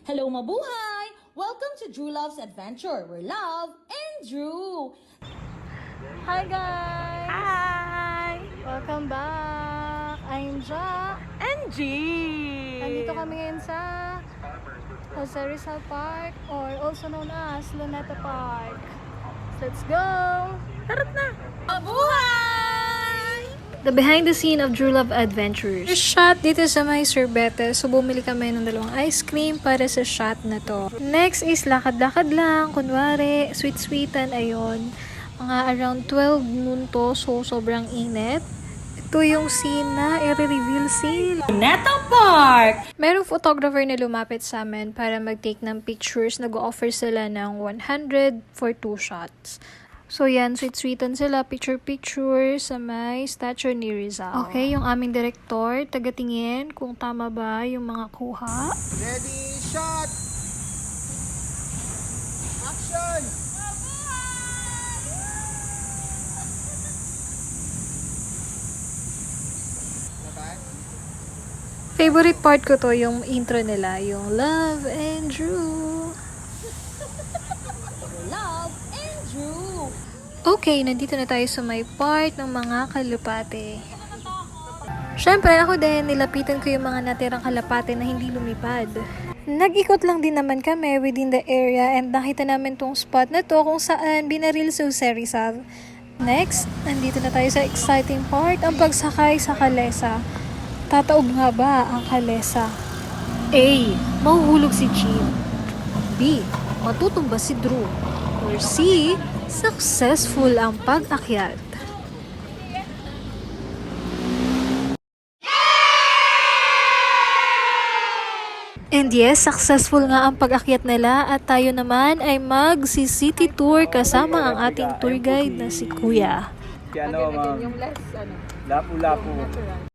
Hello mabuhay! Welcome to Drew Love's Adventure, where love and Drew. Hi guys! Hi! Welcome back! I'm Ja. Angie! Nandito kami ngayon sa Jose Rizal Park or also known as Luneta Park. Let's go! Tara na! Mabuhay! The behind the scene of Drew Love Adventures. Shot dito sa may Sorbete. So bumili kami ng dalawang ice cream para sa shot na to. Next is lakad-lakad lang. Kunwari, sweet-sweetan. Ayun. Mga around 12 noon to. So sobrang init. Ito yung scene na i-reveal scene. Luneta Park! Merong photographer na lumapit sa amin para mag-take ng pictures. Nag-offer sila ng 100 for 2 shots. So yan, sweet-sweetan sila, picture-picture sa may statue ni Rizal. Okay, yung aming director, tagatingin kung tama ba yung mga kuha. Ready, shot! Action! Favorite part ko to, yung intro nila, yung Love and Drew. Love and Drew. Okay, nandito na tayo sa may part ng mga kalapate. Siyempre, ako din, nilapitan ko yung mga natirang kalapate na hindi lumipad. Nag-ikot lang din naman kami within the area and nakita namin tong spot na to kung saan binaril si Jose Rizal. Next, nandito na tayo sa exciting part, ang pagsakay sa kalesa. Tataob nga ba ang kalesa? A. Mahuhulog si Jean. B. Matutumba si Drew. Or C. Successful ang pag-akyat. And yes, successful nga ang pag-akyat nila at tayo naman ay mag-city tour kasama ang ating tour guide na si Kuya. Yung less, lapu-lapu.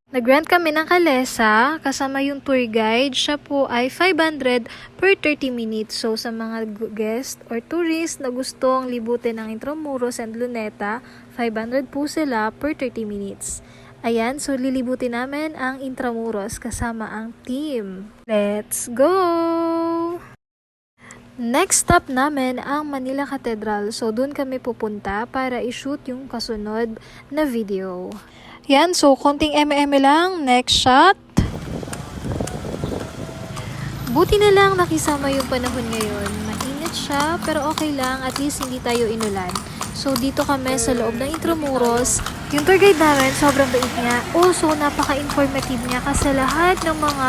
Nag-rent kami ng kalesa kasama yung tour guide. Siya po ay 500 per 30 minutes. So sa mga guest or tourist na gustong libutin ng Intramuros and Luneta, 500 po sila per 30 minutes. Ayan, so lilibutin namin ang Intramuros kasama ang team. Let's go! Next stop namin ang Manila Cathedral. So doon kami pupunta para i-shoot yung kasunod na video. Yan, so konting eme lang. Next shot. Buti na lang nakisama yung panahon ngayon. Mainit siya, pero okay lang. At least hindi tayo inulan. So dito kami sa loob ng Intramuros. Yung tour guide namin, sobrang bait niya. So napaka-informative niya kasi lahat ng mga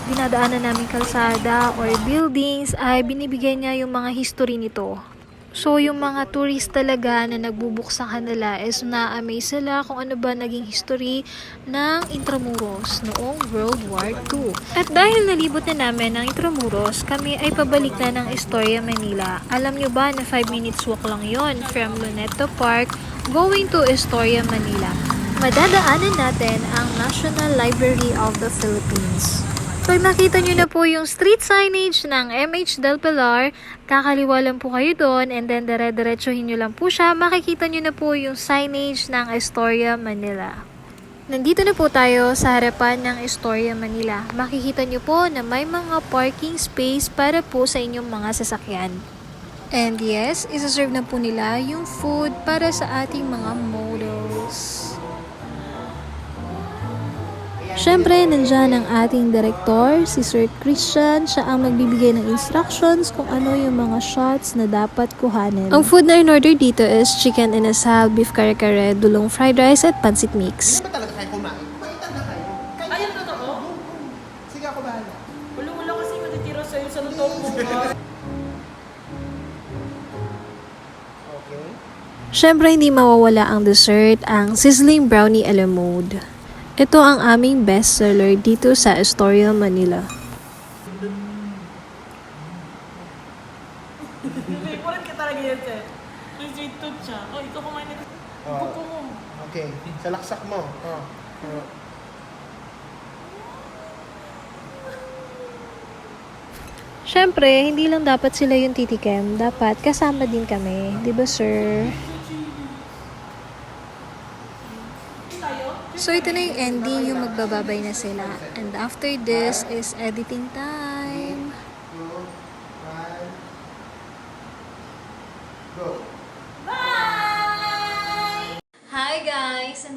dinadaanan namin kalsada or buildings ay binibigay niya yung mga history nito. So, yung mga tourist talaga na nagbubuk sa kanila is na-amaze sila kung ano ba naging history ng Intramuros noong World War II. At dahil nalibot na namin ang Intramuros, kami ay pabalik na ng Astoria, Manila. Alam nyo ba na 5 minutes walk lang yon from Luneta Park going to Astoria, Manila. Madadaanan natin ang National Library of the Philippines. Pag nakita nyo na po yung street signage ng MH Del Pilar, kakaliwa lang po kayo doon and then dire-diretsuhin nyo lang po siya. Makikita nyo na po yung signage ng Astoria, Manila. Nandito na po tayo sa harapan ng Astoria, Manila. Makikita nyo po na may mga parking space para po sa inyong mga sasakyan. And yes, isa-serve na po nila yung food para sa ating mga models. Siyempre, nandyan ang ating director, si Sir Christian. Siya ang magbibigay ng instructions kung ano yung mga shots na dapat kuhanin. Ang food na in-order dito is chicken inasal, beef kare-kare, dulong fried rice, at pancit mix. Hindi ba talaga kayo kumain? Baliktad na kayo. Ayun, totoo? Sige, ako bahala. Wala kasi matitira sa'yo sa luto mo. Okay. Siyempre, hindi mawawala ang dessert, ang sizzling brownie a la mode. Ito ang aming bestseller dito sa Astoria, Manila. Favorite ka talaga yan, sir. May sweet tooth siya. Oh, ikaw kumain na. Buko mo. Okay. Sa laksak mo. Siyempre, hindi lang dapat sila yung titikim. Dapat kasama din kami. Di ba, sir? So, ito na yung ending, yung magbababay na sila. And after this is editing time.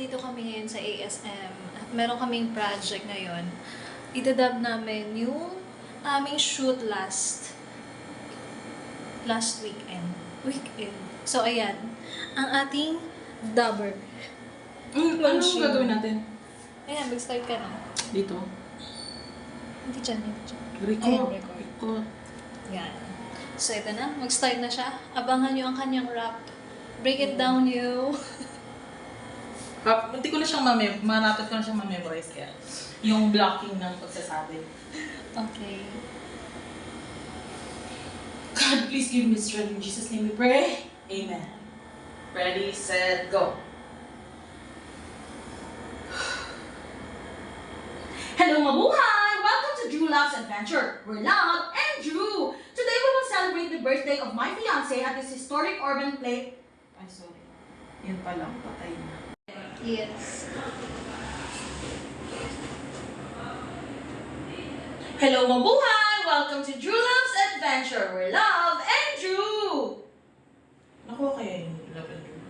nandito kami ngayon sa ASM at meron kaming project ngayon. Idadub namin yung aming shoot last weekend. So, ayan. Ang ating dubber. Ano gagawin natin? Ayan, mag-start ka na. Dito. Hindi dyan, hindi dyan. Record. Ayan, record. Yan. So, ito na. Mag-start na siya. Abangan nyo ang kanyang rap. Break it down, you. Hindi ko na siyang marapit ko na siyang memorize kaya. Yung blocking ng pagsasabi. Okay. God, please give me strength. In Jesus' name we pray. Amen. Ready, set, go. Hello, mabuhay! Welcome to Drew Loves Adventure. We're Love and Drew. Today we will celebrate the birthday of my fiancé at this historic urban play. Ay, sorry. Yan palang, patay na. Yes. Hello, mabuhay! Welcome to Drew Loves Adventure. We're Love and Drew. Nakuha kaya yung love and Drew?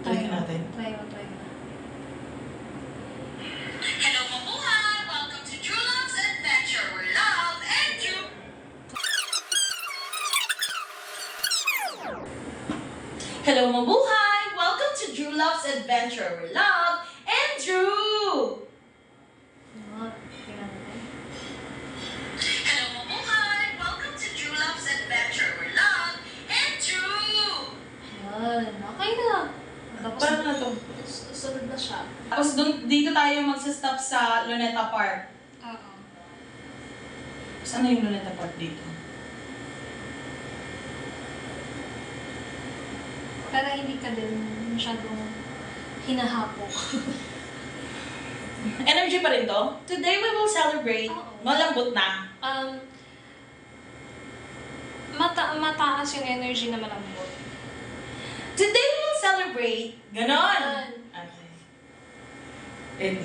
Try natin. Try mo. Hello, mabuhay! Welcome to Drew Loves Adventure. We're Love and Drew. Hello, mabuhay! Welcome to Drew Loves Adventure. We're Love and Drew. Tingnan natin. Hello, mabuhay! Welcome to Drew Loves Adventure. We're Love and Drew. Ayan. Okay na. Tapos, Paano na to? sunod na siya. Tapos dito tayo magsa-stop sa Luneta Park. Oo. Saan na yung Luneta Park dito? Para hindi ka din masyadong hinahapok. Energy pa rin to? Today we will celebrate. Oo. Malambot na. Mataas yung energy na malambot. Today we will celebrate. Ganon. Okay.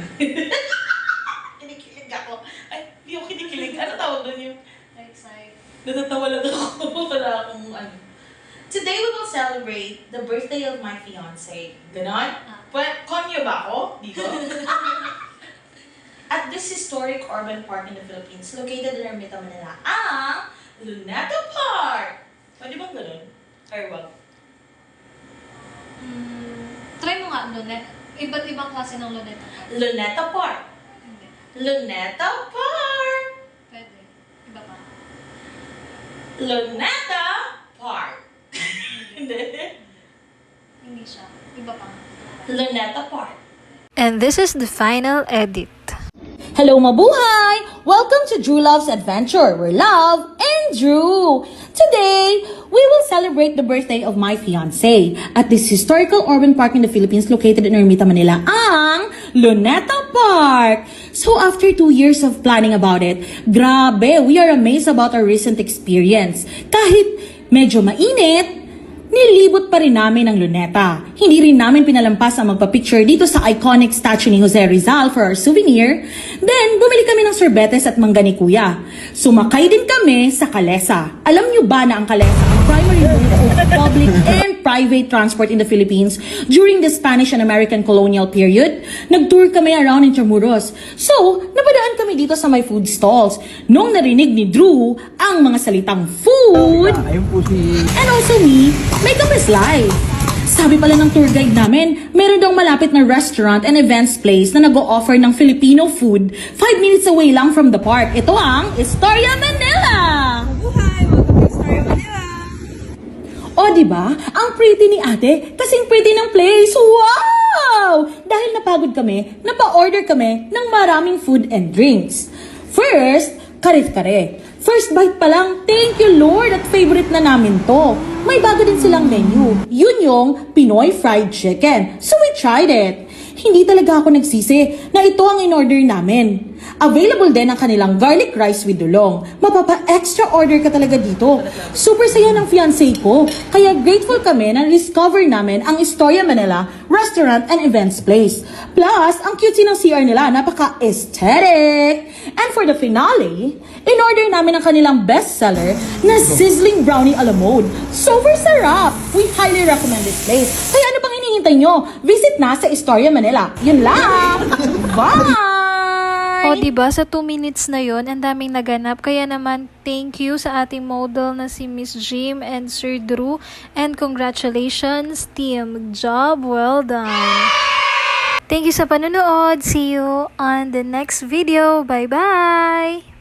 Kinikilig ako. Ay, hindi ako kinikilig. Ano tawag doon yung... Excited. Natatawa lang ako. Wala akong ano. Today we will celebrate the birthday of my fiancé. Ganon? Konyo ba ako? Dito? At this historic urban park in the Philippines, located in Ermita, Manila, ang Luneta Park. Pwede bang ganon? Or wag? Try mo nga, Luneta. Iba't ibang klase ng Luneta. Luneta Park. Hindi. Luneta Park. Pwede. Iba pa. Luneta Park. Hindi. Hindi siya. Iba pa. Luneta Park. And this is the final edit. Hello, mabuhay! Welcome to Drew Loves Adventure. We're Love and Drew. Today, we will celebrate the birthday of my fiancé at this historical urban park in the Philippines located in Ermita, Manila, ang Luneta Park. So after 2 years of planning about it, grabe, we are amazed about our recent experience. Kahit medyo mainit, nilibot pa rin namin ang Luneta. Hindi rin namin pinalampas ang magpa-picture dito sa iconic statue ni Jose Rizal for our souvenir. Then, bumili kami ng sorbetes at mangga ni Kuya. Sumakay din kami sa Kalesa. Alam niyo ba na ang Kalesa ang primary mode of public and private transport in the Philippines during the Spanish and American colonial period? Nag-tour kami around Intramuros. So, napadaan kami dito sa may food stalls. Nung narinig ni Drew ang mga salitang food, Ayun po si... and also me, Makeup is life. Sabi pala ng tour guide namin, meron daw malapit na restaurant and events place na nag-o-offer ng Filipino food 5 minutes away lang from the park. Ito ang Historia Manila! Buhay! Welcome to Historia Manila! O diba? Ang pretty ni ate, kasing pretty ng place. Wow! Dahil napagod kami, napa-order kami ng maraming food and drinks. First, karit-kare. First bite pa lang, thank you Lord at favorite na namin to. May bago din silang menu. Yun yung Pinoy Fried Chicken. So we tried it. Hindi talaga ako nagsisi na ito ang in-order namin. Available din ang kanilang garlic rice with dulong. Mapapa-extra order ka talaga dito. Super saya ng fiancé ko. Kaya grateful kami na discover namin ang Historia Manila Restaurant and Events Place. Plus, ang cutesy ng CR nila, napaka-aesthetic. And for the finale, in-order namin ang kanilang bestseller na sizzling brownie a la mode. Super sarap! We highly recommend this place. Kaya ano pang hinihingi hinihintay nyo? Visit na sa Istorya Manila. Yun lang! Bye! O, diba, sa 2 minutes na yon ang daming naganap. Kaya naman, thank you sa ating model na si Miss Jim and Sir Drew. And congratulations, team. Job well done. Thank you sa panonood. See you on the next video. Bye-bye!